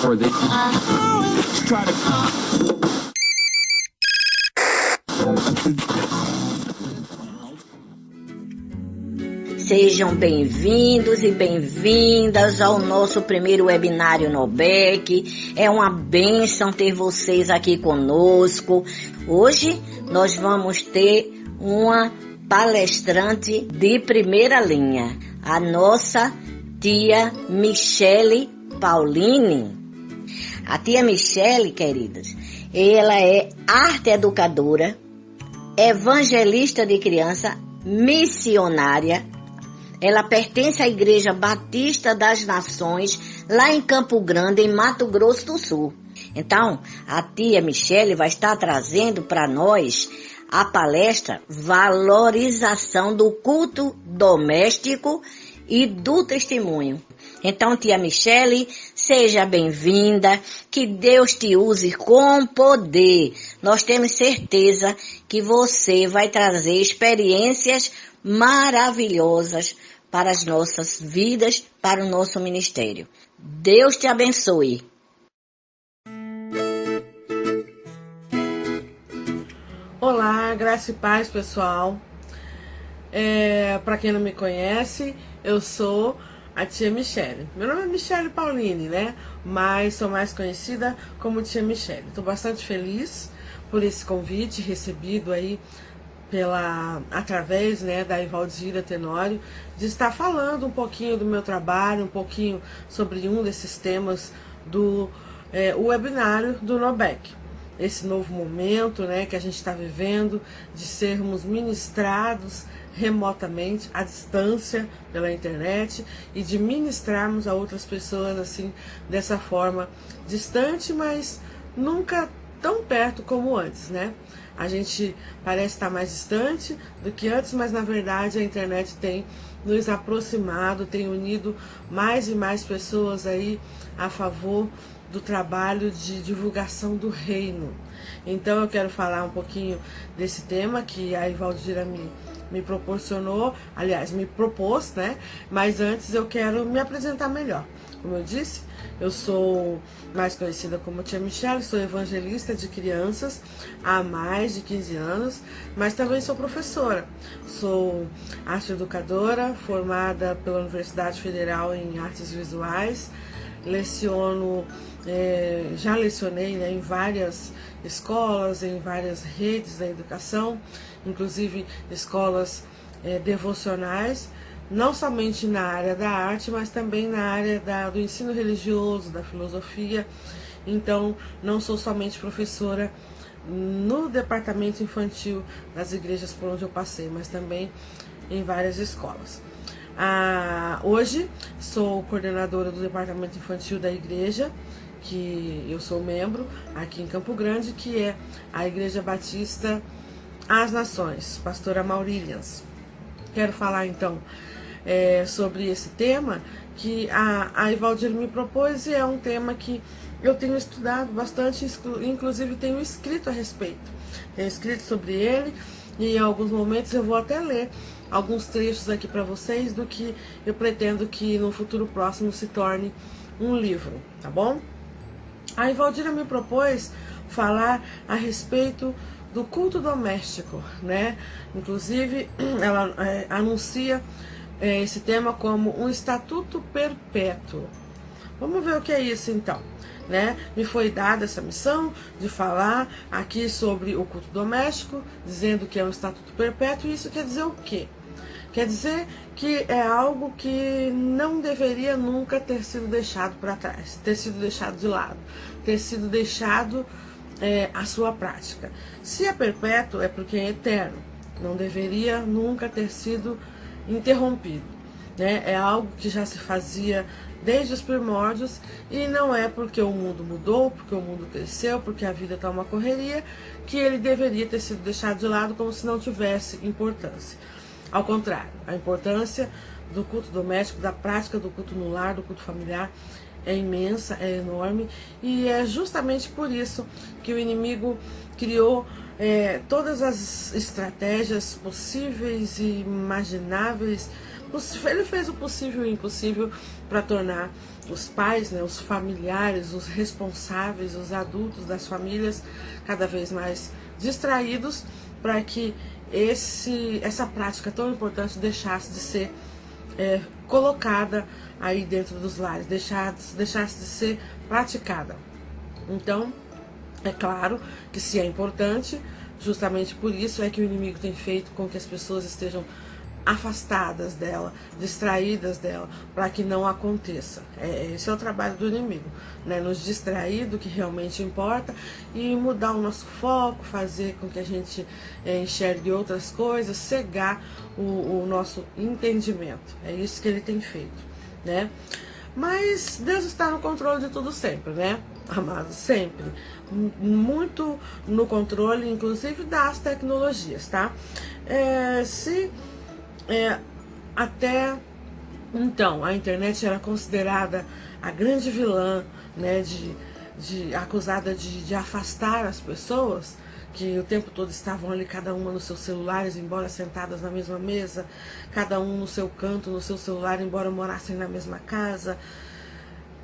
or they try to. Sejam bem-vindos e bem-vindas ao nosso primeiro webinário Nobec. É uma bênção ter vocês aqui conosco. Hoje nós vamos ter uma palestrante de primeira linha, a nossa tia Michele Pauline. A tia Michele, queridas, ela é arte educadora, evangelista de criança, missionária. Ela pertence à Igreja Batista das Nações, lá em Campo Grande, em Mato Grosso do Sul. Então, a tia Michele vai estar trazendo para nós a palestra Valorização do Culto Doméstico e do Testemunho. Então, tia Michele, seja bem-vinda, que Deus te use com poder. Nós temos certeza que você vai trazer experiências maravilhosas para as nossas vidas, para o nosso ministério. Deus te abençoe. Olá, graça e paz, pessoal. Para quem não me conhece, eu sou a tia Michele. Meu nome é Michele Pauline, né? Mas sou mais conhecida como tia Michele. Estou bastante feliz por esse convite recebido aí através, né, da Ivaldira Tenório, de estar falando um pouquinho do meu trabalho, um pouquinho sobre um desses temas do webinário do Nobec. Esse novo momento, né, que a gente está vivendo, de sermos ministrados remotamente, à distância, pela internet, e de ministrarmos a outras pessoas assim, dessa forma distante, mas nunca tão perto como antes, né? A gente parece estar mais distante do que antes, mas na verdade a internet tem nos aproximado, tem unido mais e mais pessoas aí a favor do trabalho de divulgação do reino. Então eu quero falar um pouquinho desse tema que a Ivaldira me proporcionou, aliás, me propôs, né? Mas antes eu quero me apresentar melhor. Como eu disse, eu sou mais conhecida como tia Michele, sou evangelista de crianças há mais de 15 anos, mas também sou professora. Sou arte educadora, formada pela Universidade Federal em Artes Visuais, já lecionei, né, em várias escolas, em várias redes da educação, inclusive escolas devocionais, não somente na área da arte, mas também na área do ensino religioso, da filosofia. Então, não sou somente professora no departamento infantil das igrejas por onde eu passei, mas também em várias escolas. Hoje sou coordenadora do departamento infantil da igreja, que eu sou membro aqui em Campo Grande, que é a Igreja Batista As Nações, pastora Maurilians. Quero falar então sobre esse tema que a Ivaldira me propôs, e é um tema que eu tenho estudado bastante, inclusive tenho escrito a respeito. Tenho escrito sobre ele e em alguns momentos eu vou até ler alguns trechos aqui para vocês do que eu pretendo que no futuro próximo se torne um livro, tá bom? A Ivaldira me propôs falar a respeito do culto doméstico, né? Inclusive, ela anuncia esse tema como um estatuto perpétuo. Vamos ver o que é isso então, né? Me foi dada essa missão de falar aqui sobre o culto doméstico, dizendo que é um estatuto perpétuo. E isso quer dizer o quê? Quer dizer que é algo que não deveria nunca ter sido deixado para trás, ter sido deixado de lado, ter sido deixado a sua prática. Se é perpétuo, é porque é eterno, não deveria nunca ter sido interrompido, né? É algo que já se fazia desde os primórdios, e não é porque o mundo mudou, porque o mundo cresceu, porque a vida está uma correria, que ele deveria ter sido deixado de lado como se não tivesse importância. Ao contrário, a importância do culto doméstico, da prática do culto no lar, do culto familiar, é imensa, é enorme, e é justamente por isso que o inimigo criou todas as estratégias possíveis e imagináveis. Ele fez o possível e o impossível para tornar os pais, né, os familiares, os responsáveis, os adultos das famílias cada vez mais distraídos, para que essa prática tão importante deixasse de ser colocada aí dentro dos lares, deixasse de ser praticada. Então, é claro que se é importante, justamente por isso é que o inimigo tem feito com que as pessoas estejam afastadas dela, distraídas dela, para que não aconteça. Esse é o trabalho do inimigo, né? Nos distrair do que realmente importa e mudar o nosso foco, fazer com que a gente enxergue outras coisas, cegar o nosso entendimento. É isso que ele tem feito, né? Mas Deus está no controle de tudo sempre, né, amados? Sempre. Muito no controle, inclusive, das tecnologias, tá? Até então a internet era considerada a grande vilã, né, acusada de afastar as pessoas, que o tempo todo estavam ali, cada uma nos seus celulares, embora sentadas na mesma mesa, cada um no seu canto, no seu celular, embora morassem na mesma casa.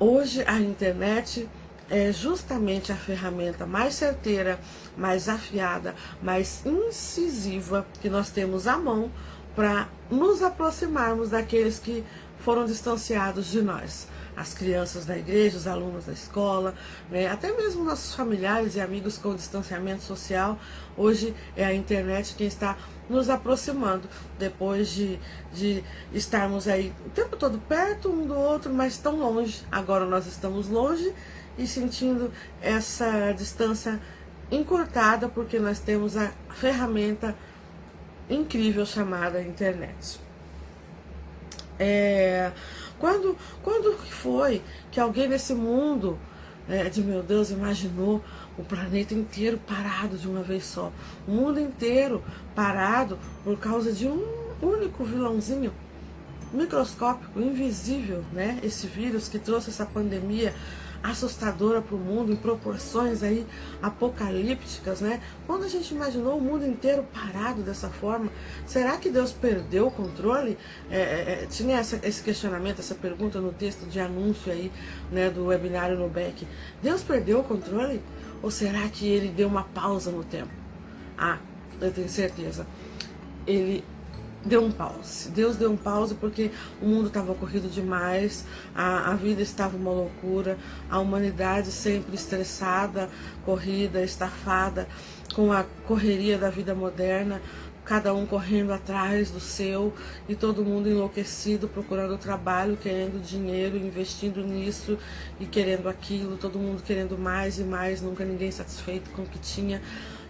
Hoje a internet é justamente a ferramenta mais certeira, mais afiada, mais incisiva que nós temos à mão para nos aproximarmos daqueles que foram distanciados de nós. As crianças da igreja, os alunos da escola, né? Até mesmo nossos familiares e amigos com distanciamento social. Hoje é a internet quem está nos aproximando, depois de estarmos aí o tempo todo perto um do outro, mas tão longe. Agora nós estamos longe e sentindo essa distância encurtada, porque nós temos a ferramenta incrível chamada internet. Quando foi que alguém nesse mundo de meu Deus imaginou o planeta inteiro parado de uma vez só? O mundo inteiro parado por causa de um único vilãozinho microscópico, invisível, né? Esse vírus que trouxe essa pandemia assustadora para o mundo, em proporções aí apocalípticas, né? Quando a gente imaginou o mundo inteiro parado dessa forma, será que Deus perdeu o controle? Tinha esse questionamento, essa pergunta no texto de anúncio aí, né, do webinário no BEC. Deus perdeu o controle? Ou será que ele deu uma pausa no tempo? Eu tenho certeza. Ele deu um pause. Deus deu um pause porque o mundo estava corrido demais, a vida estava uma loucura, a humanidade sempre estressada, corrida, estafada, com a correria da vida moderna, cada um correndo atrás do seu e todo mundo enlouquecido, procurando trabalho, querendo dinheiro, investindo nisso e querendo aquilo, todo mundo querendo mais e mais, nunca ninguém satisfeito com o que tinha.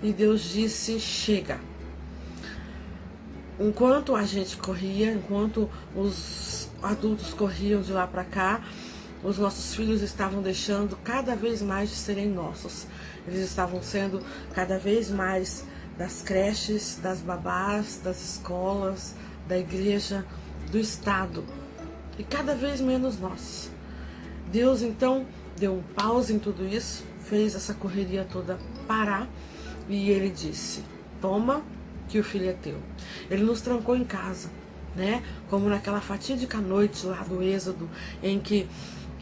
E Deus disse: chega. Enquanto a gente corria, enquanto os adultos corriam de lá para cá, os nossos filhos estavam deixando cada vez mais de serem nossos. Eles estavam sendo cada vez mais das creches, das babás, das escolas, da igreja, do Estado, e cada vez menos nós. Deus então deu um pause em tudo isso, fez essa correria toda parar, e Ele disse: toma, que o filho é teu. Ele nos trancou em casa, né? Como naquela fatídica noite lá do Êxodo, em que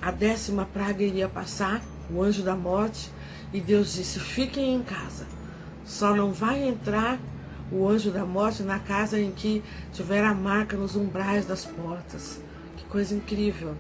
a 10ª praga iria passar, o anjo da morte, e Deus disse: fiquem em casa. Só não vai entrar o anjo da morte na casa em que tiver a marca nos umbrais das portas. Que coisa incrível.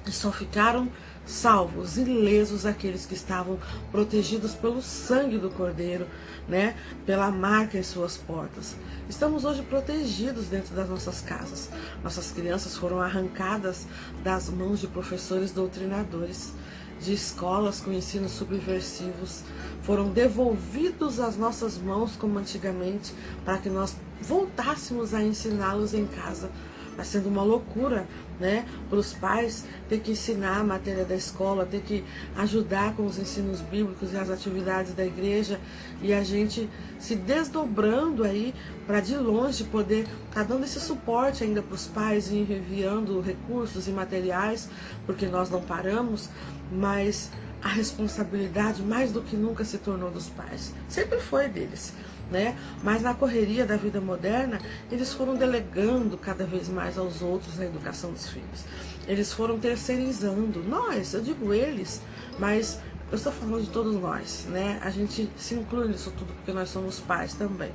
E só ficaram salvos, ilesos, aqueles que estavam protegidos pelo sangue do Cordeiro, né? Pela marca em suas portas. Estamos hoje protegidos dentro das nossas casas. Nossas crianças foram arrancadas das mãos de professores doutrinadores, de escolas com ensinos subversivos, foram devolvidos às nossas mãos como antigamente, para que nós voltássemos a ensiná-los em casa. Está sendo uma loucura, né, para os pais ter que ensinar a matéria da escola, ter que ajudar com os ensinos bíblicos e as atividades da igreja, e a gente se desdobrando aí para de longe poder estar dando esse suporte ainda para os pais e enviando recursos e materiais, porque nós não paramos, mas a responsabilidade mais do que nunca se tornou dos pais. Sempre foi deles, né? Mas na correria da vida moderna, eles foram delegando cada vez mais aos outros a educação dos filhos. Eles foram terceirizando. Nós, eu digo eles, mas eu estou falando de todos nós, né? A gente se inclui nisso tudo porque nós somos pais também.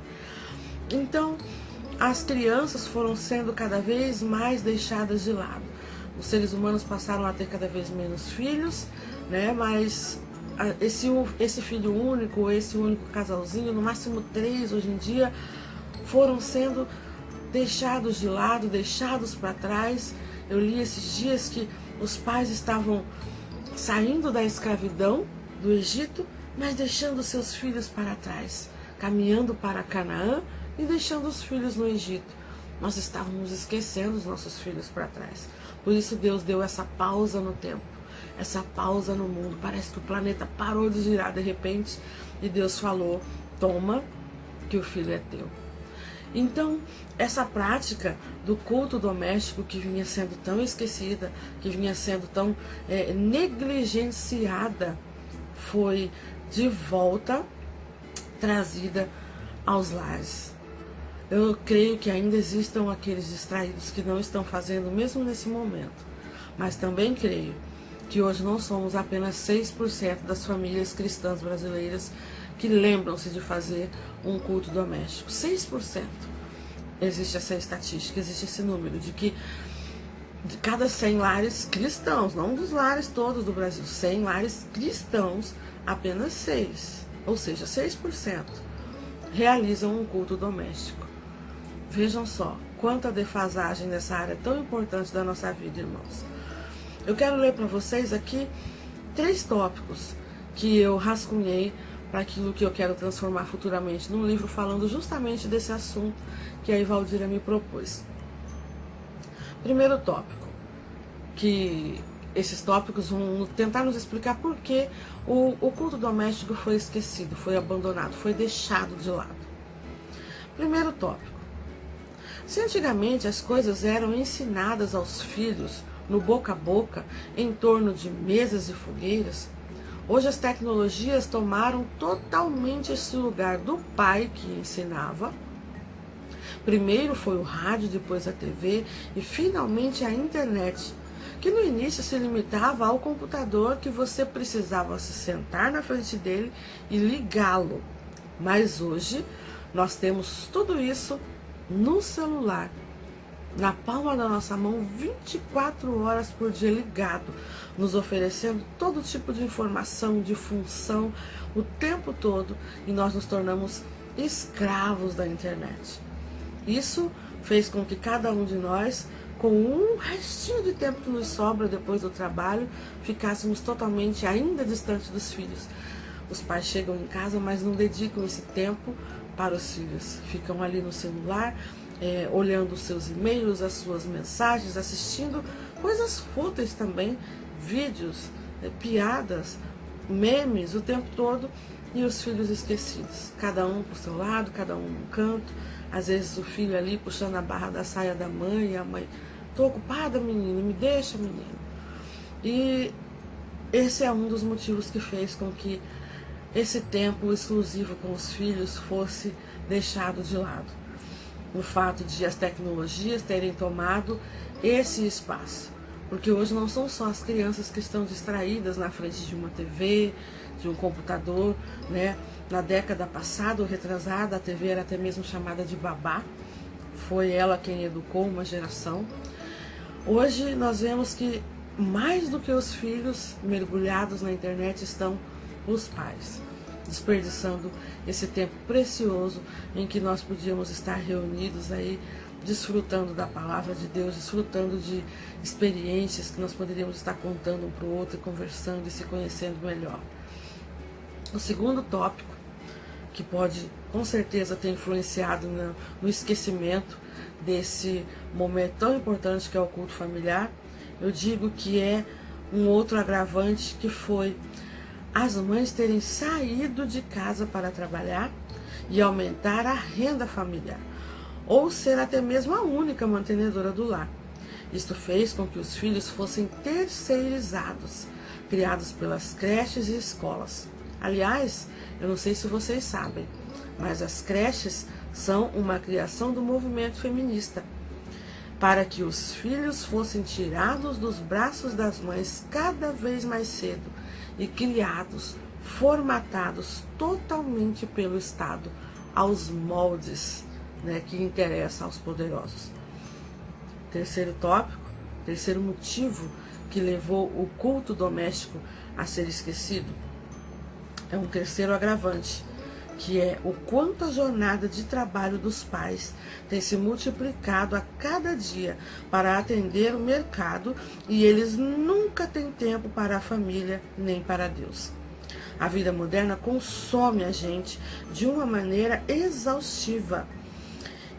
Então, as crianças foram sendo cada vez mais deixadas de lado. Os seres humanos passaram a ter cada vez menos filhos, né? Mas esse filho único, esse único casalzinho, no máximo 3 hoje em dia, foram sendo deixados de lado, deixados para trás. Eu li esses dias que os pais estavam saindo da escravidão do Egito, mas deixando seus filhos para trás, caminhando para Canaã e deixando os filhos no Egito. Nós estávamos esquecendo os nossos filhos para trás. Por isso Deus deu essa pausa no tempo, essa pausa no mundo. Parece que o planeta parou de girar de repente e Deus falou: toma, que o filho é teu. Então, essa prática do culto doméstico que vinha sendo tão esquecida, que vinha sendo tão negligenciada, foi de volta trazida aos lares. Eu creio que ainda existam aqueles distraídos que não estão fazendo mesmo nesse momento, mas também creio que hoje não somos apenas 6% das famílias cristãs brasileiras que lembram-se de fazer um culto doméstico. 6%. Existe essa estatística, existe esse número de que de cada 100 lares cristãos, não dos lares todos do Brasil, 100 lares cristãos, apenas 6, ou seja, 6% realizam um culto doméstico. Vejam só, quanta defasagem nessa área tão importante da nossa vida, irmãos. Eu quero ler para vocês aqui 3 tópicos que eu rascunhei para aquilo que eu quero transformar futuramente num livro falando justamente desse assunto que a Ivaldira me propôs. Primeiro tópico, que esses tópicos vão tentar nos explicar por que o culto doméstico foi esquecido, foi abandonado, foi deixado de lado. Primeiro tópico. Se antigamente as coisas eram ensinadas aos filhos no boca a boca, em torno de mesas e fogueiras, hoje as tecnologias tomaram totalmente esse lugar do pai que ensinava. Primeiro foi o rádio, depois a TV e finalmente a internet, que no início se limitava ao computador que você precisava se sentar na frente dele e ligá-lo. Mas hoje nós temos tudo isso no celular, na palma da nossa mão, 24 horas por dia ligado, nos oferecendo todo tipo de informação, de função, o tempo todo, e nós nos tornamos escravos da internet. Isso fez com que cada um de nós, com um restinho de tempo que nos sobra depois do trabalho, ficássemos totalmente ainda distante dos filhos. Os pais chegam em casa, mas não dedicam esse tempo para os filhos. Ficam ali no celular, olhando os seus e-mails, as suas mensagens, assistindo coisas fúteis também, vídeos, piadas, memes o tempo todo, e os filhos esquecidos. Cada um pro seu lado, cada um num canto. Às vezes o filho ali puxando a barra da saia da mãe, e a mãe: tô ocupada, menino, me deixa, menino. E esse é um dos motivos que fez com que esse tempo exclusivo com os filhos fosse deixado de lado. O fato de as tecnologias terem tomado esse espaço. Porque hoje não são só as crianças que estão distraídas na frente de uma TV, de um computador, né? Na década passada ou retrasada, a TV era até mesmo chamada de babá. Foi ela quem educou uma geração. Hoje nós vemos que mais do que os filhos mergulhados na internet estão os pais, desperdiçando esse tempo precioso em que nós podíamos estar reunidos aí, desfrutando da palavra de Deus, desfrutando de experiências que nós poderíamos estar contando um para o outro, conversando e se conhecendo melhor. O segundo tópico, que pode com certeza ter influenciado no esquecimento desse momento tão importante que é o culto familiar, eu digo que é um outro agravante, que foi as mães terem saído de casa para trabalhar e aumentar a renda familiar, ou ser até mesmo a única mantenedora do lar. Isto fez com que os filhos fossem terceirizados, criados pelas creches e escolas. Aliás, eu não sei se vocês sabem, mas as creches são uma criação do movimento feminista, para que os filhos fossem tirados dos braços das mães cada vez mais cedo e criados, formatados totalmente pelo Estado, aos moldes, né, que interessam aos poderosos. Terceiro tópico, terceiro motivo que levou o culto doméstico a ser esquecido, é um terceiro agravante, que é o quanto a jornada de trabalho dos pais tem se multiplicado a cada dia para atender o mercado e eles nunca têm tempo para a família nem para Deus. A vida moderna consome a gente de uma maneira exaustiva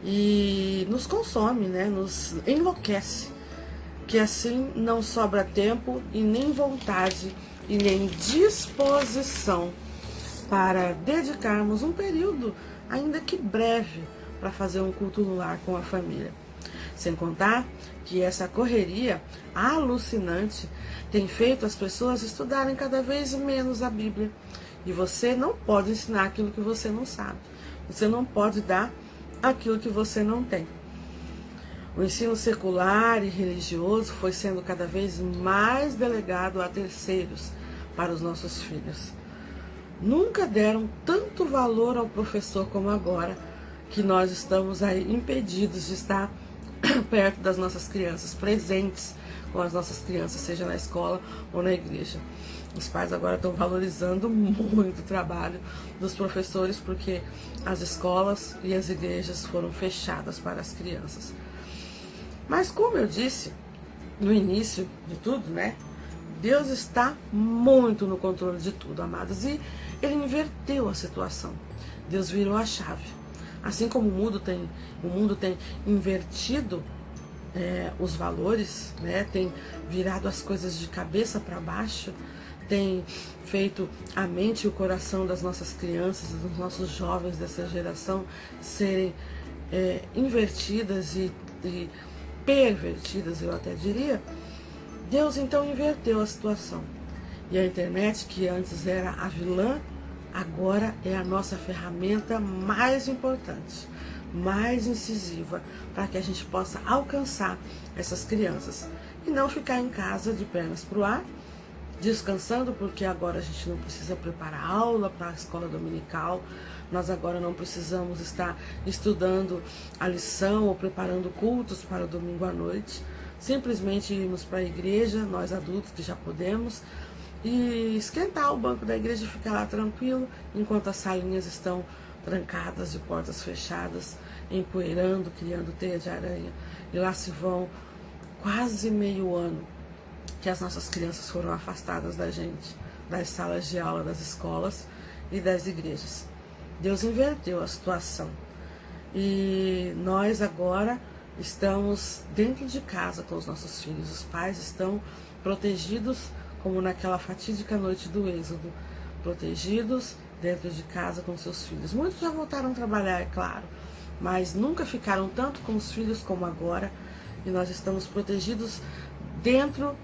e nos consome, né? Nos enlouquece, que assim não sobra tempo e nem vontade e nem disposição para dedicarmos um período, ainda que breve, para fazer um culto no lar com a família. Sem contar que essa correria alucinante tem feito as pessoas estudarem cada vez menos a Bíblia. E você não pode ensinar aquilo que você não sabe. Você não pode dar aquilo que você não tem. O ensino secular e religioso foi sendo cada vez mais delegado a terceiros para os nossos filhos. Nunca deram tanto valor ao professor como agora, que nós estamos aí impedidos de estar perto das nossas crianças, presentes com as nossas crianças, seja na escola ou na igreja. Os pais agora estão valorizando muito o trabalho dos professores, porque as escolas e as igrejas foram fechadas para as crianças. Mas como eu disse no início de tudo, né? Deus está muito no controle de tudo, amados, e Ele inverteu a situação. Deus virou a chave. Assim como o mundo tem invertido os valores, né? Tem virado as coisas de cabeça para baixo, tem feito a mente e o coração das nossas crianças, dos nossos jovens dessa geração serem invertidas e pervertidas, eu até diria. Deus então inverteu a situação. E a internet, que antes era a vilã, agora é a nossa ferramenta mais importante, mais incisiva, para que a gente possa alcançar essas crianças. E não ficar em casa de pernas para o ar, descansando, porque agora a gente não precisa preparar aula para a escola dominical, nós agora não precisamos estar estudando a lição ou preparando cultos para o domingo à noite. Simplesmente irmos para a igreja, nós adultos que já podemos, e esquentar o banco da igreja e ficar lá tranquilo, enquanto as salinhas estão trancadas de portas fechadas, empoeirando, criando teia de aranha. E lá se vão quase meio ano que as nossas crianças foram afastadas da gente, das salas de aula, das escolas e das igrejas. Deus inverteu a situação. E nós agora estamos dentro de casa com os nossos filhos. Os pais estão protegidos, como naquela fatídica noite do Êxodo, protegidos dentro de casa com seus filhos. Muitos já voltaram a trabalhar, é claro, mas nunca ficaram tanto com os filhos como agora. E nós estamos protegidos dentro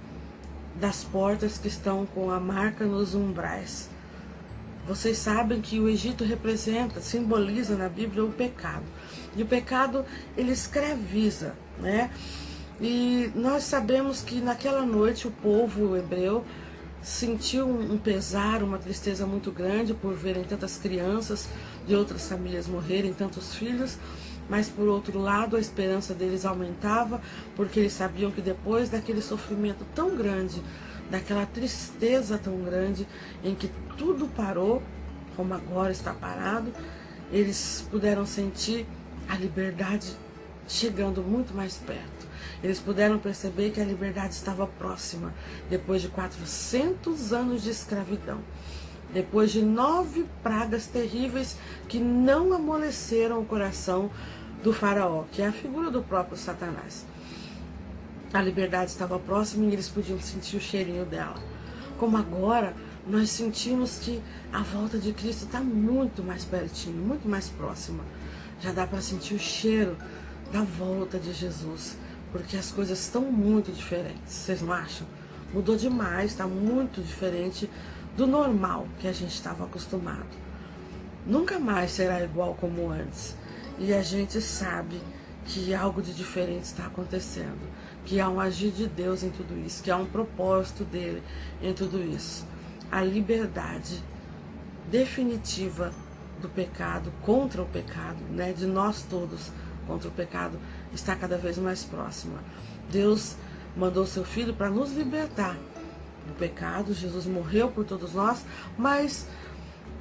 das portas que estão com a marca nos umbrais. Vocês sabem que o Egito representa, simboliza na Bíblia o pecado. E o pecado, ele escraviza, né? E nós sabemos que naquela noite o povo hebreu sentiu um pesar, uma tristeza muito grande por verem tantas crianças de outras famílias morrerem, tantos filhos. Mas por outro lado a esperança deles aumentava, porque eles sabiam que depois daquele sofrimento tão grande, daquela tristeza tão grande, em que tudo parou, como agora está parado, eles puderam sentir a liberdade chegando muito mais perto. Eles puderam perceber que a liberdade estava próxima, depois de 400 anos de escravidão. Depois de 9 pragas terríveis que não amoleceram o coração do faraó, que é a figura do próprio Satanás. A liberdade estava próxima e eles podiam sentir o cheirinho dela. Como agora, nós sentimos que a volta de Cristo está muito mais pertinho, muito mais próxima. Já dá para sentir o cheiro da volta de Jesus, porque as coisas estão muito diferentes, vocês não acham? Mudou demais, está muito diferente do normal que a gente estava acostumado. nunca mais será igual como antes. E a gente sabe que algo de diferente está acontecendo, que há um agir de Deus em tudo isso, que há um propósito dele em tudo isso. A liberdade definitiva do pecado, contra o pecado, né, de nós todos contra o pecado, está cada vez mais próxima. Deus mandou seu Filho para nos libertar do pecado. Jesus morreu por todos nós, mas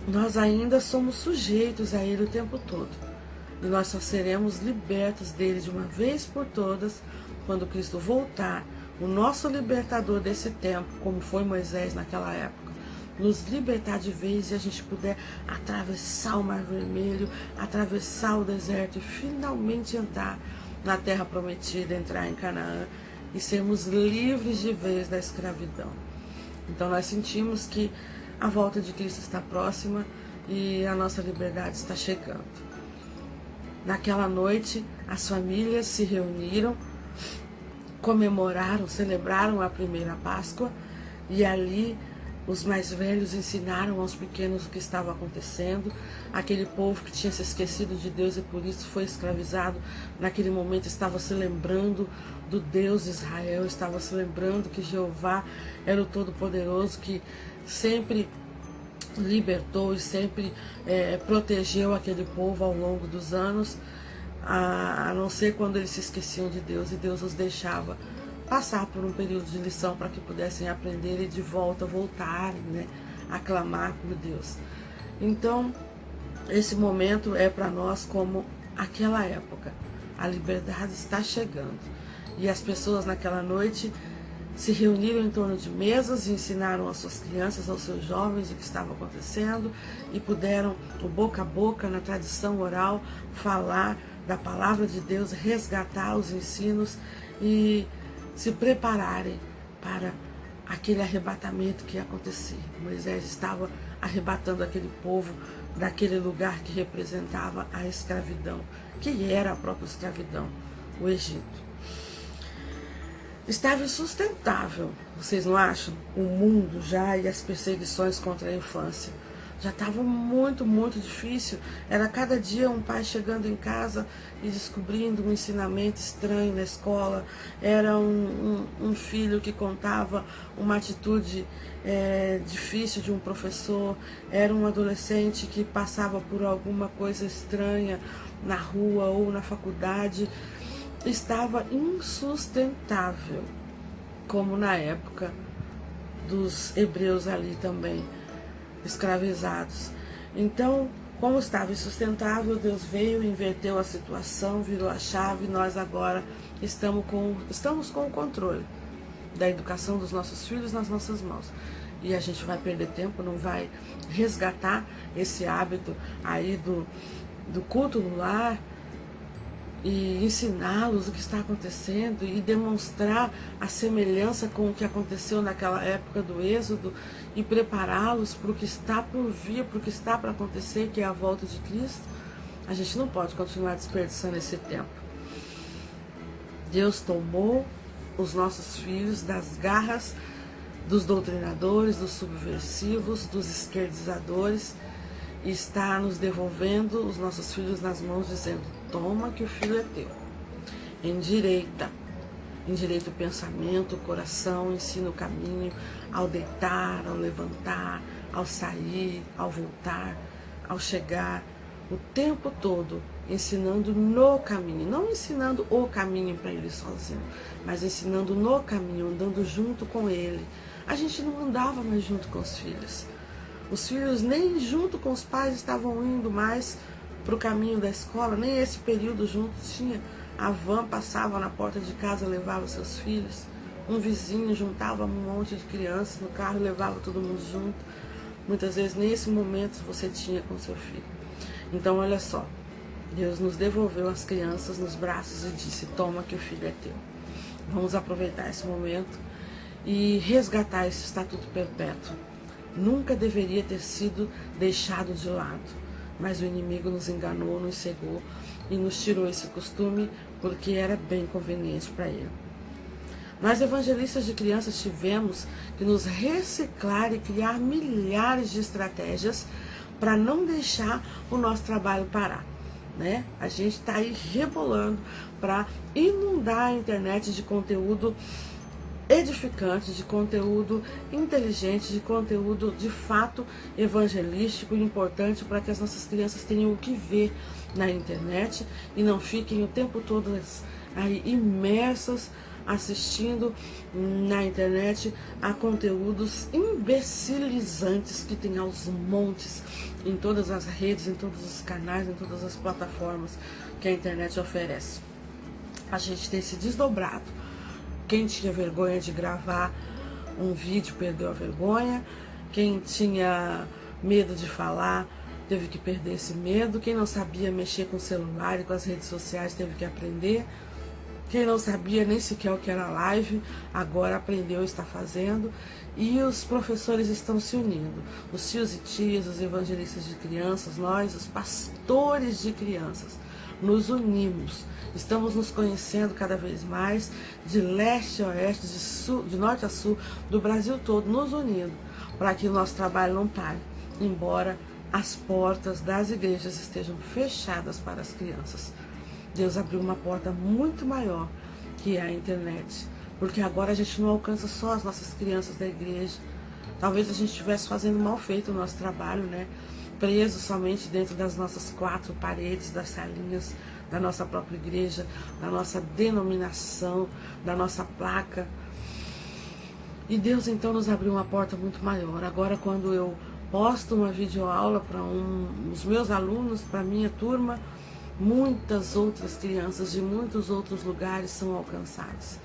nós ainda somos sujeitos a Ele o tempo todo. E nós só seremos libertos dele de uma vez por todas quando Cristo voltar, o nosso libertador desse tempo, como foi Moisés naquela época, nos libertar de vez e a gente puder atravessar o Mar Vermelho, atravessar o deserto e finalmente entrar na terra prometida, entrar em Canaã e sermos livres de vez da escravidão. Então nós sentimos que a volta de Cristo está próxima e a nossa liberdade está chegando. Naquela noite, as famílias se reuniram, comemoraram, celebraram a primeira Páscoa e ali os mais velhos ensinaram aos pequenos o que estava acontecendo. Aquele povo que tinha se esquecido de Deus e por isso foi escravizado, naquele momento estava se lembrando do Deus de Israel, estava se lembrando que Jeová era o Todo-Poderoso, que sempre libertou e sempre protegeu aquele povo ao longo dos anos, a não ser quando eles se esqueciam de Deus e Deus os deixava passar por um período de lição para que pudessem aprender e de volta voltarem, né, a clamar por Deus. Então, esse momento é para nós como aquela época. A liberdade está chegando e as pessoas naquela noite se reuniram em torno de mesas e ensinaram às suas crianças, aos seus jovens o que estava acontecendo e puderam, o boca a boca, na tradição oral, falar da palavra de Deus, resgatar os ensinos e se prepararem para aquele arrebatamento que ia acontecer. Moisés estava arrebatando aquele povo daquele lugar que representava a escravidão, que era a própria escravidão, o Egito. Estava insustentável, vocês não acham? O mundo já e as perseguições contra a infância. Já estava muito, muito difícil. Era cada dia um pai chegando em casa e descobrindo um ensinamento estranho na escola. Era um filho que contava uma atitude difícil de um professor. Era um adolescente que passava por alguma coisa estranha na rua ou na faculdade. Estava insustentável, como na época dos hebreus ali também, escravizados. Então, como estava insustentável, Deus veio, inverteu a situação, virou a chave e nós agora estamos com o controle da educação dos nossos filhos nas nossas mãos. E a gente vai perder tempo, não vai resgatar esse hábito aí do culto no lar, e ensiná-los o que está acontecendo e demonstrar a semelhança com o que aconteceu naquela época do Êxodo e prepará-los para o que está por vir, para o que está para acontecer, que é a volta de Cristo. A gente não pode continuar desperdiçando esse tempo. Deus tomou os nossos filhos das garras dos doutrinadores, dos subversivos, dos esquerdizadores e está nos devolvendo os nossos filhos nas mãos, dizendo: toma que o filho é teu. Endireita o pensamento, o coração, ensina o caminho, ao deitar, ao levantar, ao sair, ao voltar, ao chegar, o tempo todo ensinando no caminho, não ensinando o caminho para ele sozinho, mas ensinando no caminho, andando junto com ele. A gente não andava mais junto com os filhos. Os filhos nem junto com os pais estavam indo mais para o caminho da escola, nem esse período juntos tinha. A van passava na porta de casa, levava seus filhos. Um vizinho juntava um monte de crianças no carro e levava todo mundo junto. Muitas vezes nesse momento você tinha com seu filho. Então olha só, Deus nos devolveu as crianças nos braços e disse: toma que o filho é teu. Vamos aproveitar esse momento e resgatar esse estatuto perpétuo. Nunca deveria ter sido deixado de lado, mas o inimigo nos enganou, nos cegou e nos tirou esse costume porque era bem conveniente para ele. Nós, evangelistas de crianças, tivemos que nos reciclar e criar milhares de estratégias para não deixar o nosso trabalho parar, né? A gente está aí rebolando para inundar a internet de conteúdo edificante, de conteúdo inteligente, de conteúdo de fato evangelístico e importante para que as nossas crianças tenham o que ver na internet e não fiquem o tempo todo aí imersas assistindo na internet a conteúdos imbecilizantes que tem aos montes em todas as redes, em todos os canais, em todas as plataformas que a internet oferece. A gente tem se desdobrado. Quem tinha vergonha de gravar um vídeo perdeu a vergonha. Quem tinha medo de falar teve que perder esse medo. Quem não sabia mexer com o celular e com as redes sociais teve que aprender. Quem não sabia nem sequer o que era live, agora aprendeu e está fazendo. E os professores estão se unindo. Os tios e tias, os evangelistas de crianças, nós, os pastores de crianças, nos unimos. Estamos nos conhecendo cada vez mais, de leste a oeste, de norte a sul, do Brasil todo, nos unindo, para que o nosso trabalho não pare, embora as portas das igrejas estejam fechadas para as crianças. Deus abriu uma porta muito maior, que é a internet, porque agora a gente não alcança só as nossas crianças da igreja. Talvez a gente estivesse fazendo mal feito o nosso trabalho, né? Preso somente dentro das nossas quatro paredes, das salinhas da nossa própria igreja, da nossa denominação, da nossa placa. E Deus então nos abriu uma porta muito maior. Agora, quando eu posto uma videoaula para os meus alunos, para a minha turma, muitas outras crianças de muitos outros lugares são alcançadas.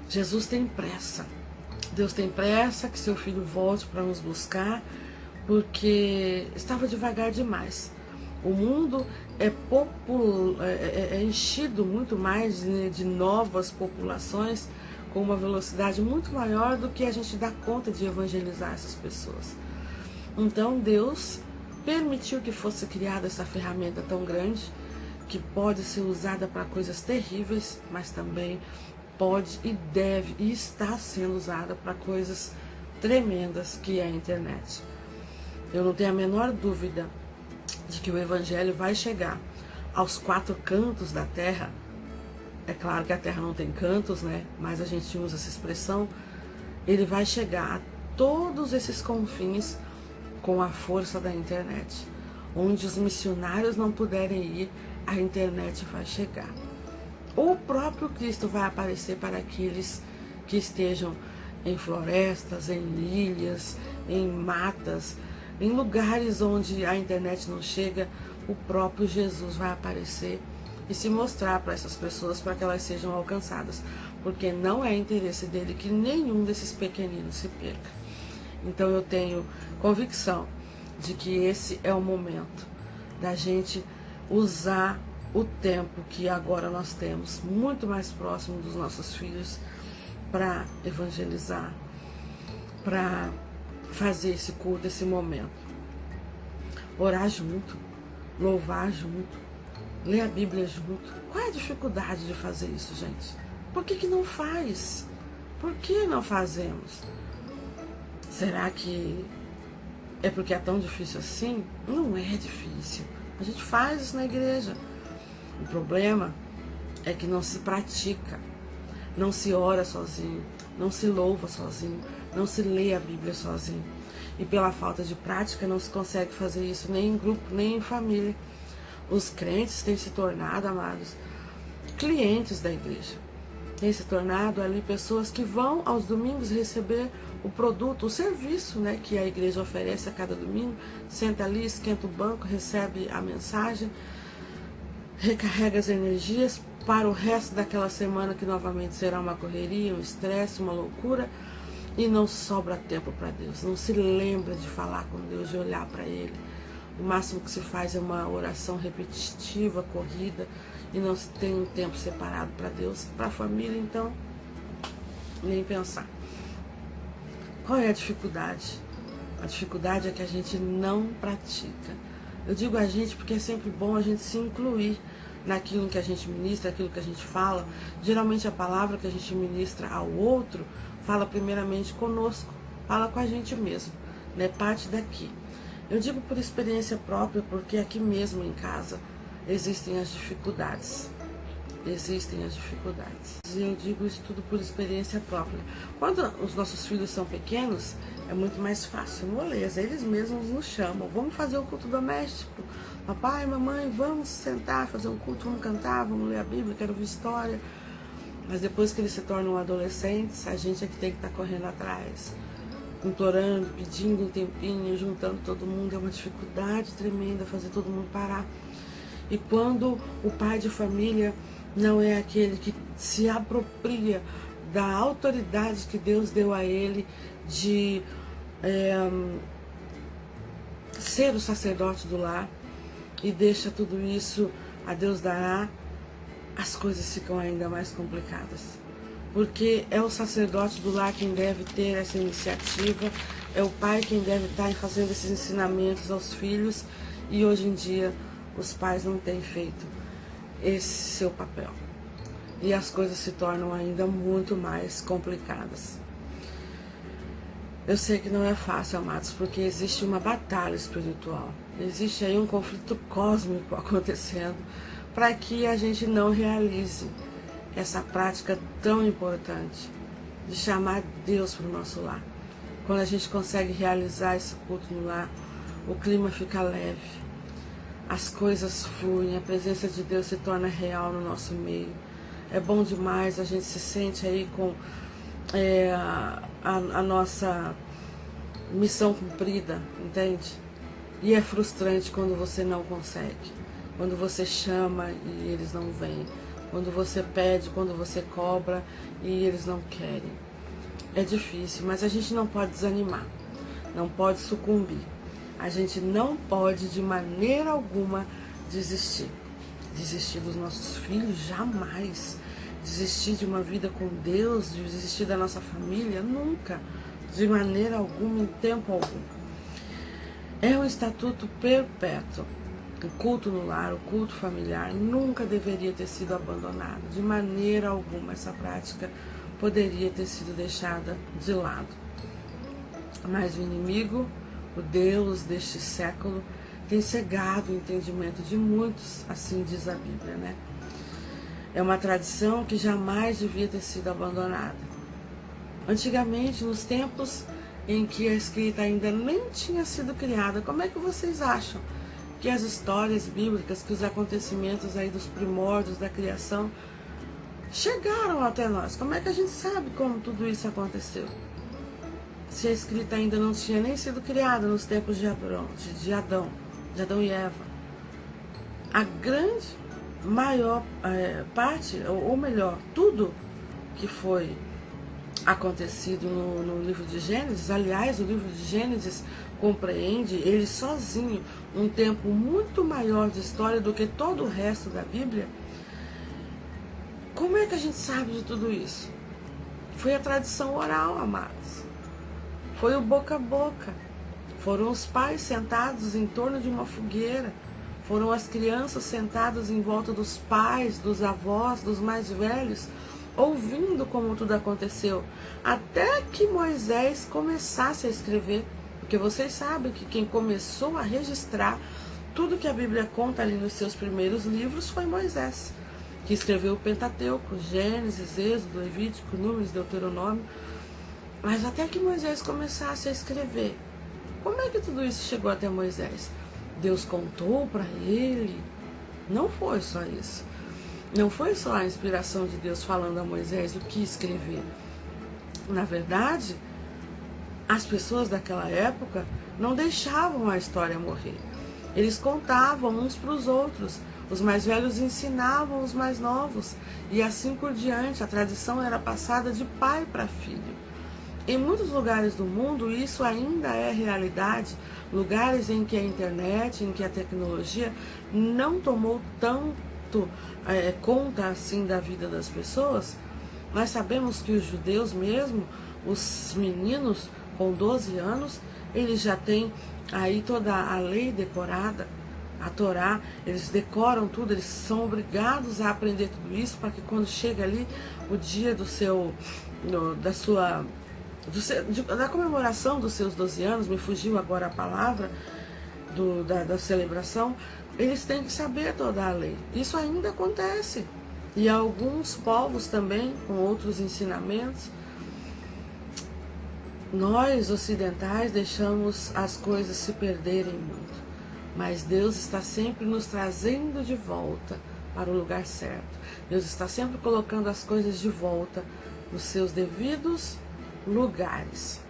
Jesus tem pressa. Deus tem pressa que seu filho volte para nos buscar, porque estava devagar demais. O mundo é enchido muito mais de novas populações com uma velocidade muito maior do que a gente dá conta de evangelizar essas pessoas. Então Deus permitiu que fosse criada essa ferramenta tão grande, que pode ser usada para coisas terríveis, mas também pode e deve e está sendo usada para coisas tremendas, que é a internet. Eu não tenho a menor dúvida de que o Evangelho vai chegar aos quatro cantos da terra. É claro que a terra não tem cantos, né? Mas a gente usa essa expressão. Ele vai chegar a todos esses confins com a força da internet. Onde os missionários não puderem ir, a internet vai chegar. O próprio Cristo vai aparecer para aqueles que estejam em florestas, em ilhas, em matas, em lugares onde a internet não chega. O próprio Jesus vai aparecer e se mostrar para essas pessoas, para que elas sejam alcançadas, porque não é interesse dele que nenhum desses pequeninos se perca. Então eu tenho convicção de que esse é o momento da gente usar o tempo que agora nós temos, muito mais próximo dos nossos filhos, para evangelizar, para fazer esse culto, esse momento. Orar junto, louvar junto, ler a Bíblia junto. Qual é a dificuldade de fazer isso, gente? Por que não faz? Por que não fazemos? Será que é porque é tão difícil assim? Não é difícil. A gente faz isso na igreja. O problema é que não se pratica, não se ora sozinho, não se louva sozinho, não se lê a Bíblia sozinho. E pela falta de prática não se consegue fazer isso nem em grupo, nem em família. Os crentes têm se tornado, amados, clientes da igreja. Têm se tornado ali pessoas que vão aos domingos receber o produto, o serviço, né, que a igreja oferece a cada domingo. Senta ali, esquenta o banco, recebe a mensagem, recarrega as energias para o resto daquela semana, que novamente será uma correria, um estresse, uma loucura, e não sobra tempo para Deus. Não se lembra de falar com Deus, de olhar para Ele. O máximo que se faz é uma oração repetitiva, corrida, e não se tem um tempo separado para Deus. Para a família, então, nem pensar. Qual é a dificuldade? A dificuldade é que a gente não pratica. Eu digo a gente porque é sempre bom a gente se incluir naquilo que a gente ministra, naquilo que a gente fala. Geralmente a palavra que a gente ministra ao outro fala primeiramente conosco, fala com a gente mesmo, né? Parte daqui. Eu digo por experiência própria, porque aqui mesmo em casa existem as dificuldades. Existem as dificuldades. E eu digo isso tudo por experiência própria. Quando os nossos filhos são pequenos, é muito mais fácil, moleza. Eles mesmos nos chamam. Vamos fazer o culto doméstico. Papai, mamãe, vamos sentar, fazer um culto, vamos cantar, vamos ler a Bíblia, quero ouvir história. Mas depois que eles se tornam adolescentes, a gente é que tem que estar correndo atrás, implorando, pedindo um tempinho, juntando todo mundo. É uma dificuldade tremenda fazer todo mundo parar. E quando o pai de família não é aquele que se apropria da autoridade que Deus deu a ele de ser o sacerdote do lar, e deixa tudo isso a Deus dará, as coisas ficam ainda mais complicadas. Porque é o sacerdote do lar quem deve ter essa iniciativa, é o pai quem deve estar fazendo esses ensinamentos aos filhos, e hoje em dia os pais não têm feito esse seu papel. E as coisas se tornam ainda muito mais complicadas. Eu sei que não é fácil, amados, porque existe uma batalha espiritual. Existe aí um conflito cósmico acontecendo para que a gente não realize essa prática tão importante de chamar Deus para o nosso lar. Quando a gente consegue realizar esse culto no lar, o clima fica leve, as coisas fluem, a presença de Deus se torna real no nosso meio. É bom demais, a gente se sente aí com a nossa missão cumprida, entende? E é frustrante quando você não consegue, quando você chama e eles não vêm, quando você pede, quando você cobra e eles não querem. É difícil, mas a gente não pode desanimar, não pode sucumbir. A gente não pode de maneira alguma desistir. Desistir dos nossos filhos, jamais. Desistir de uma vida com Deus, desistir da nossa família, nunca. De maneira alguma, em tempo algum. É um estatuto perpétuo. O culto no lar, o culto familiar, nunca deveria ter sido abandonado. De maneira alguma, essa prática poderia ter sido deixada de lado. Mas o inimigo, o Deus deste século, tem cegado o entendimento de muitos, assim diz a Bíblia, né? É uma tradição que jamais devia ter sido abandonada. Antigamente, nos tempos em que a escrita ainda nem tinha sido criada, como é que vocês acham que as histórias bíblicas, que os acontecimentos aí dos primórdios da criação chegaram até nós? Como é que a gente sabe como tudo isso aconteceu? Se a escrita ainda não tinha nem sido criada nos tempos de Adão e Eva. A grande maior parte, ou melhor, tudo que foi acontecido no livro de Gênesis, aliás, o livro de Gênesis compreende, ele sozinho, um tempo muito maior de história do que todo o resto da Bíblia. Como é que a gente sabe de tudo isso? Foi a tradição oral, amados. Foi o boca a boca. Foram os pais sentados em torno de uma fogueira. Foram as crianças sentadas em volta dos pais, dos avós, dos mais velhos, ouvindo como tudo aconteceu, até que Moisés começasse a escrever. Porque vocês sabem que quem começou a registrar tudo que a Bíblia conta ali nos seus primeiros livros foi Moisés, que escreveu o Pentateuco, Gênesis, Êxodo, Levítico, Números, Deuteronômio. Mas até que Moisés começasse a escrever, como é que tudo isso chegou até Moisés? Deus contou para ele? Não foi só isso. Não foi só a inspiração de Deus falando a Moisés o que escrever. Na verdade, as pessoas daquela época não deixavam a história morrer. Eles contavam uns para os outros. Os mais velhos ensinavam os mais novos. E assim por diante, a tradição era passada de pai para filho. Em muitos lugares do mundo isso ainda é realidade, lugares em que a internet, em que a tecnologia não tomou tanto conta assim da vida das pessoas. Nós sabemos que os judeus mesmo, os meninos com 12 anos, eles já têm aí toda a lei decorada, a Torá, eles decoram tudo, eles são obrigados a aprender tudo isso para que quando chega ali o dia da comemoração dos seus 12 anos, me fugiu agora a palavra, da celebração, eles têm que saber toda a lei. Isso ainda acontece. E alguns povos também, com outros ensinamentos. Nós, ocidentais, deixamos as coisas se perderem muito. Mas Deus está sempre nos trazendo de volta para o lugar certo. Deus está sempre colocando as coisas de volta nos seus devidos lugares.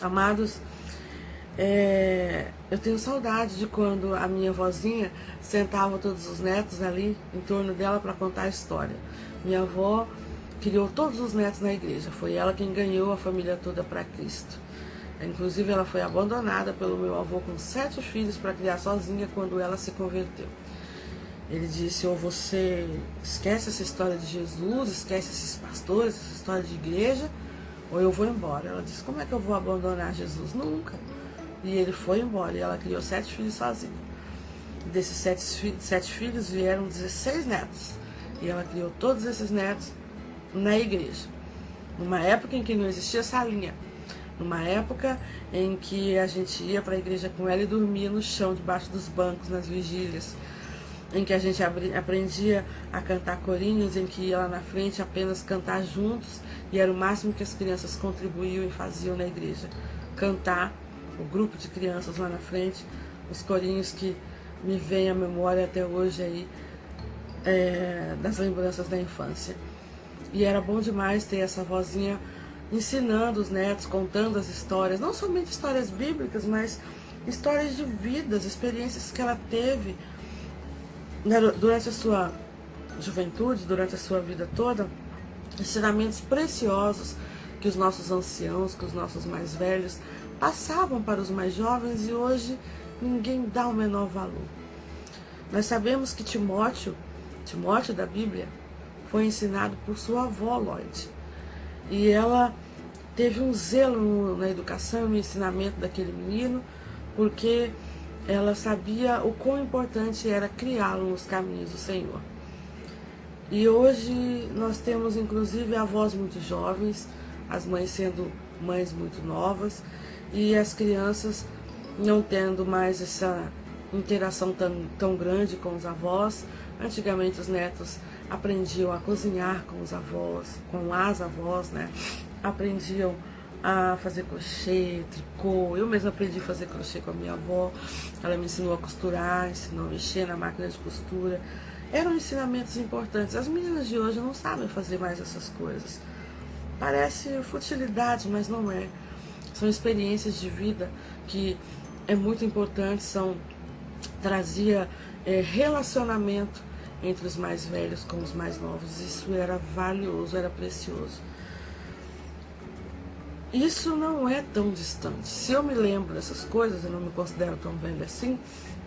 Amados, eu tenho saudade de quando a minha vozinha sentava todos os netos ali em torno dela para contar a história. Minha avó criou todos os netos na igreja, foi ela quem ganhou a família toda para Cristo. Inclusive ela foi abandonada pelo meu avô com 7 filhos para criar sozinha quando ela se converteu. Ele disse: ou você esquece essa história de Jesus, esquece esses pastores, essa história de igreja, ou eu vou embora. Ela disse: como é que eu vou abandonar Jesus? Nunca. E ele foi embora e ela criou 7 filhos sozinha. Desses 7 filhos vieram 16 netos. E ela criou todos esses netos na igreja. Numa época em que não existia salinha. Numa época em que a gente ia para a igreja com ela e dormia no chão, debaixo dos bancos, nas vigílias. Em que a gente aprendia a cantar corinhos, em que ia lá na frente apenas cantar juntos. E era o máximo que as crianças contribuíam e faziam na igreja. Cantar, o grupo de crianças lá na frente, os corinhos que me vêm à memória até hoje aí, das lembranças da infância. E era bom demais ter essa vozinha ensinando os netos, contando as histórias, não somente histórias bíblicas, mas histórias de vidas, experiências que ela teve durante a sua juventude, durante a sua vida toda, ensinamentos preciosos que os nossos anciãos, que os nossos mais velhos passavam para os mais jovens e hoje ninguém dá o menor valor. Nós sabemos que Timóteo da Bíblia, foi ensinado por sua avó Lloyd. E ela teve um zelo na educação e no ensinamento daquele menino, porque ela sabia o quão importante era criá-lo nos caminhos do Senhor. E hoje nós temos inclusive avós muito jovens, as mães sendo mães muito novas, e as crianças não tendo mais essa interação tão grande com os avós. Antigamente os netos aprendiam a cozinhar com as avós, né? Aprendiam a fazer crochê, tricô. Eu mesma aprendi a fazer crochê com a minha avó. Ela me ensinou a costurar, ensinou a mexer na máquina de costura. Eram ensinamentos importantes. As meninas de hoje não sabem fazer mais essas coisas. Parece futilidade, mas não é. São experiências de vida que é muito importante, trazia relacionamento entre os mais velhos com os mais novos. Isso era valioso, era precioso. Isso não é tão distante. Se eu me lembro dessas coisas, eu não me considero tão velha assim,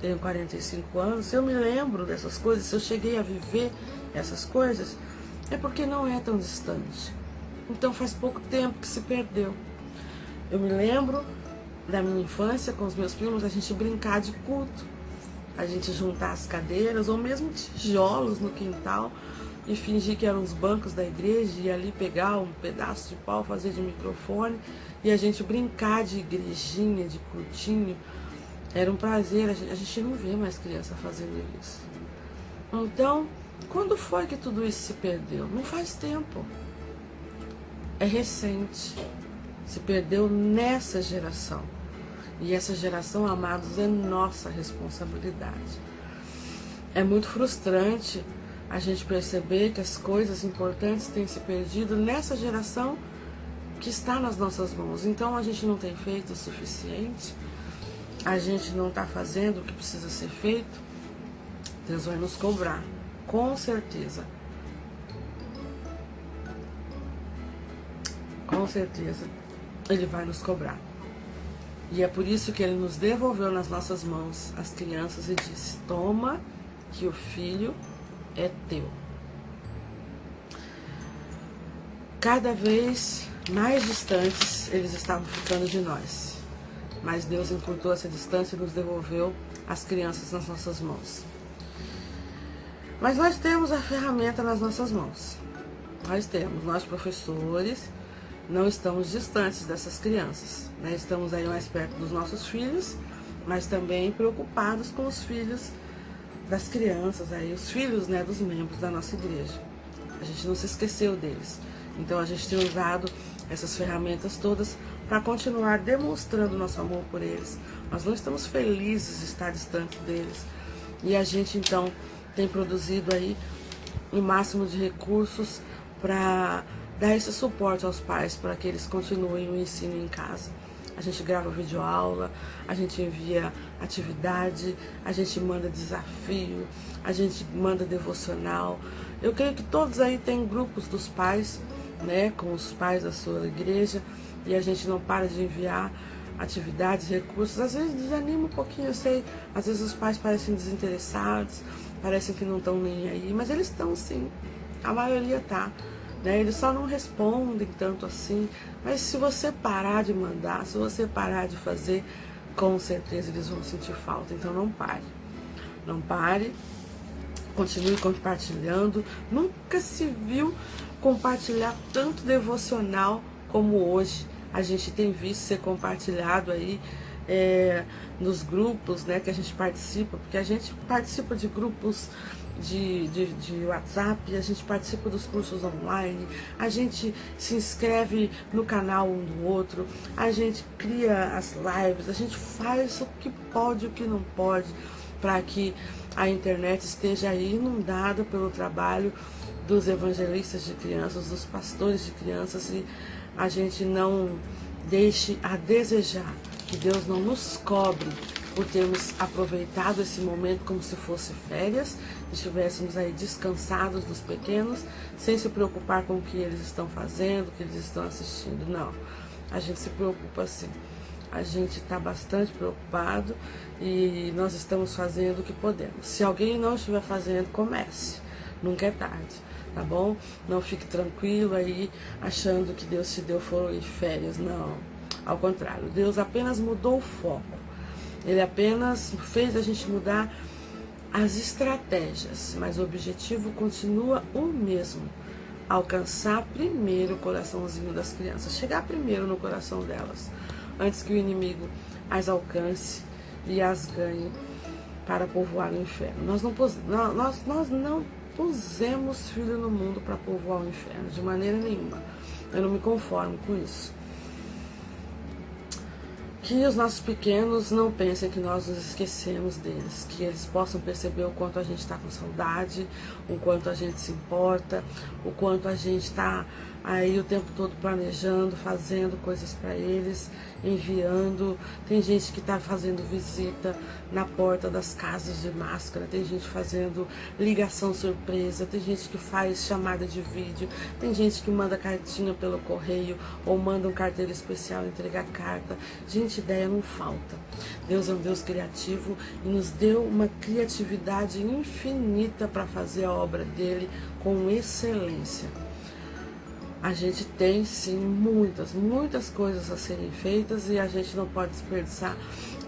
tenho 45 anos, se eu me lembro dessas coisas, se eu cheguei a viver essas coisas, é porque não é tão distante. Então faz pouco tempo que se perdeu. Eu me lembro da minha infância com os meus primos, a gente brincar de culto, a gente juntar as cadeiras ou mesmo tijolos no quintal e fingir que eram os bancos da igreja e ali pegar um pedaço de pau, fazer de microfone e a gente brincar de igrejinha, de cultinho. Era um prazer, a gente não vê mais criança fazendo isso. Então, quando foi que tudo isso se perdeu? Não faz tempo. É recente. Se perdeu nessa geração. E essa geração, amados, é nossa responsabilidade. É muito frustrante a gente perceber que as coisas importantes têm se perdido nessa geração que está nas nossas mãos. Então a gente não tem feito o suficiente, a gente não está fazendo o que precisa ser feito. Deus vai nos cobrar, com certeza. Com certeza, Ele vai nos cobrar. E é por isso que Ele nos devolveu nas nossas mãos as crianças e disse: toma, que o filho é teu. Cada vez mais distantes eles estavam ficando de nós. Mas Deus encurtou essa distância e nos devolveu as crianças nas nossas mãos. Mas nós temos a ferramenta nas nossas mãos. Nós temos, nós professores, não estamos distantes dessas crianças, né? Estamos aí mais perto dos nossos filhos, mas também preocupados com os filhos das crianças, aí, os filhos, né, dos membros da nossa igreja. A gente não se esqueceu deles. Então a gente tem usado essas ferramentas todas para continuar demonstrando nosso amor por eles. Nós não estamos felizes de estar distante deles. E a gente então tem produzido aí o máximo de recursos para dar esse suporte aos pais para que eles continuem o ensino em casa. A gente grava videoaula, a gente envia atividade, a gente manda desafio, a gente manda devocional. Eu creio que todos aí têm grupos dos pais, né, com os pais da sua igreja, e a gente não para de enviar atividades, recursos. Às vezes desanima um pouquinho, eu sei, às vezes os pais parecem desinteressados, parecem que não estão nem aí, mas eles estão sim, a maioria tá, né? Eles só não respondem tanto assim, mas se você parar de mandar, se você parar de fazer, com certeza eles vão sentir falta. Então não pare, continue compartilhando. Nunca se viu compartilhar tanto devocional como hoje a gente tem visto ser compartilhado aí nos grupos, né, que a gente participa, porque a gente participa de grupos de WhatsApp, a gente participa dos cursos online, a gente se inscreve no canal um do outro, a gente cria as lives, a gente faz o que pode e o que não pode para que a internet esteja aí inundada pelo trabalho dos evangelistas de crianças, dos pastores de crianças, e a gente não deixe a desejar, que Deus não nos cobre por termos aproveitado esse momento como se fosse férias, estivéssemos aí descansados dos pequenos, sem se preocupar com o que eles estão fazendo, o que eles estão assistindo. Não, a gente se preocupa sim. A gente está bastante preocupado e nós estamos fazendo o que podemos. Se alguém não estiver fazendo, comece. Nunca é tarde, tá bom? Não fique tranquilo aí achando que Deus te deu férias. Não, ao contrário. Deus apenas mudou o foco. Ele apenas fez a gente mudar as estratégias, mas o objetivo continua o mesmo. Alcançar primeiro o coraçãozinho das crianças, chegar primeiro no coração delas, antes que o inimigo as alcance e as ganhe para povoar o inferno. Nós não pusemos filho no mundo para povoar o inferno, de maneira nenhuma. Eu não me conformo com isso. Que os nossos pequenos não pensem que nós nos esquecemos deles, que eles possam perceber o quanto a gente está com saudade, o quanto a gente se importa, o quanto a gente está aí o tempo todo planejando, fazendo coisas para eles, enviando. Tem gente que está fazendo visita na porta das casas de máscara, tem gente fazendo ligação surpresa, tem gente que faz chamada de vídeo, tem gente que manda cartinha pelo correio ou manda um carteiro especial entregar carta. Gente, ideia não falta. Deus é um Deus criativo e nos deu uma criatividade infinita para fazer a obra dele com excelência. A gente tem sim muitas coisas a serem feitas e a gente não pode desperdiçar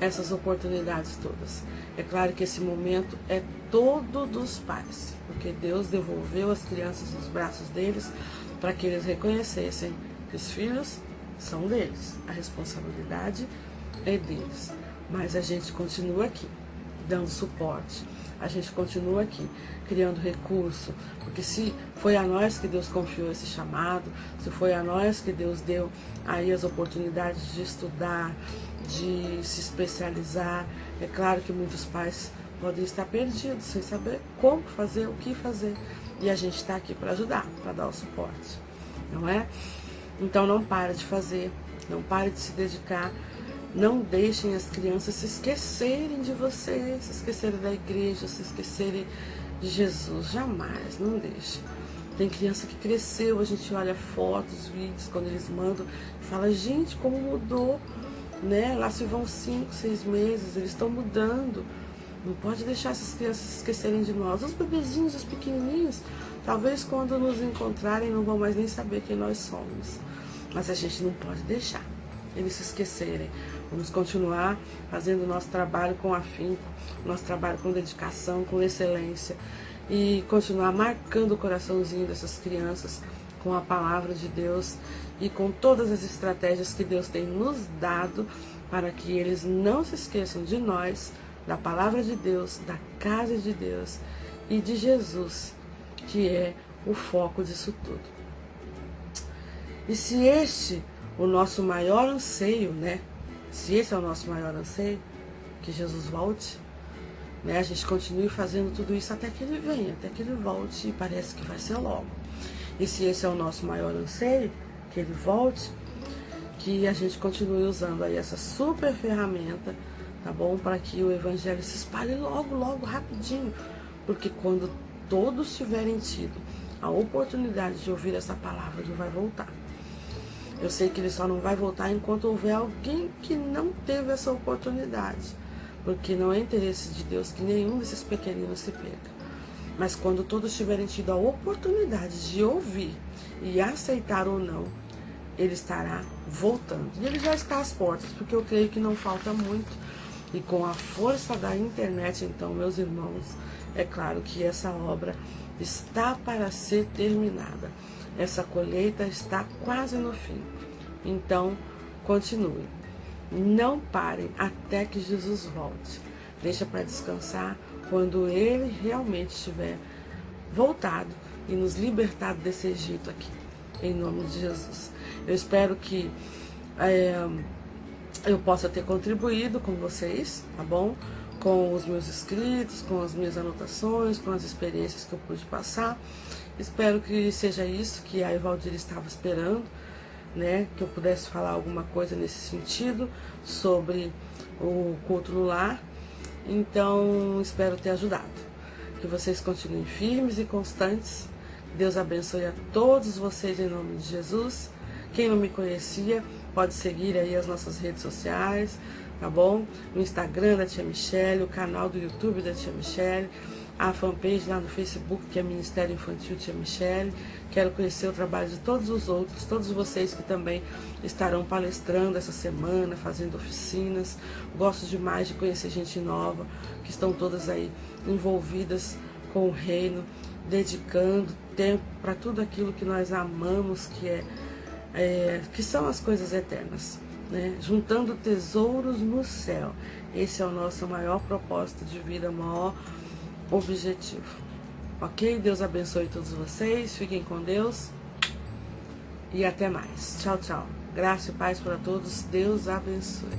essas oportunidades todas. É claro que esse momento é todo dos pais, porque Deus devolveu as crianças nos braços deles para que eles reconhecessem que os filhos são deles, a responsabilidade é deles. Mas a gente continua aqui, dando suporte. A gente continua aqui, criando recurso, porque se foi a nós que Deus confiou esse chamado, se foi a nós que Deus deu aí as oportunidades de estudar, de se especializar, é claro que muitos pais podem estar perdidos, sem saber como fazer, o que fazer, e a gente está aqui para ajudar, para dar o suporte, não é? Então não pare de fazer, não pare de se dedicar. Não deixem as crianças se esquecerem de você, se esquecerem da igreja, se esquecerem de Jesus. Jamais, não deixe. Tem criança que cresceu, a gente olha fotos, vídeos, quando eles mandam, e fala, gente, como mudou, né? Lá se vão 5, 6 meses, eles estão mudando. Não pode deixar essas crianças se esquecerem de nós. Os bebezinhos, os pequenininhos, talvez quando nos encontrarem não vão mais nem saber quem nós somos. Mas a gente não pode deixar eles se esquecerem. Vamos continuar fazendo o nosso trabalho com afinco, nosso trabalho com dedicação, com excelência, e continuar marcando o coraçãozinho dessas crianças com a palavra de Deus e com todas as estratégias que Deus tem nos dado para que eles não se esqueçam de nós, da palavra de Deus, da casa de Deus e de Jesus, que é o foco disso tudo. E se este o nosso maior anseio, né? Se esse é o nosso maior anseio, que Jesus volte, né? A gente continue fazendo tudo isso até que ele venha, até que ele volte, e parece que vai ser logo. E se esse é o nosso maior anseio, que ele volte, que a gente continue usando aí essa super ferramenta, tá bom? Para que o evangelho se espalhe logo, logo, rapidinho. Porque quando todos tiverem tido a oportunidade de ouvir essa palavra, ele vai voltar. Eu sei que ele só não vai voltar enquanto houver alguém que não teve essa oportunidade. Porque não é interesse de Deus que nenhum desses pequeninos se perca. Mas quando todos tiverem tido a oportunidade de ouvir e aceitar ou não, ele estará voltando. E ele já está às portas, porque eu creio que não falta muito. E com a força da internet, então, meus irmãos, é claro que essa obra está para ser terminada. Essa colheita está quase no fim. Então, continue. Não parem até que Jesus volte. Deixa para descansar quando ele realmente estiver voltado e nos libertado desse Egito aqui. Em nome de Jesus. Eu espero que eu possa ter contribuído com vocês, tá bom? Com os meus escritos, com as minhas anotações, com as experiências que eu pude passar. Espero que seja isso que a Evaldir estava esperando, né? Que eu pudesse falar alguma coisa nesse sentido sobre o culto no lar. Então, espero ter ajudado. Que vocês continuem firmes e constantes. Deus abençoe a todos vocês em nome de Jesus. Quem não me conhecia, pode seguir aí as nossas redes sociais, tá bom? O Instagram da Tia Michele, o canal do YouTube da Tia Michele, a fanpage lá no Facebook, que é Ministério Infantil Tia Michele. Quero conhecer o trabalho de todos os outros, todos vocês que também estarão palestrando essa semana, fazendo oficinas. Gosto demais de conhecer gente nova, que estão todas aí envolvidas com o reino, dedicando tempo para tudo aquilo que nós amamos, que são as coisas eternas, né? Juntando tesouros no céu. Esse é o nosso maior propósito de vida, o maior objetivo. Ok? Deus abençoe todos vocês, fiquem com Deus e até mais. Tchau, tchau. Graça e paz para todos. Deus abençoe.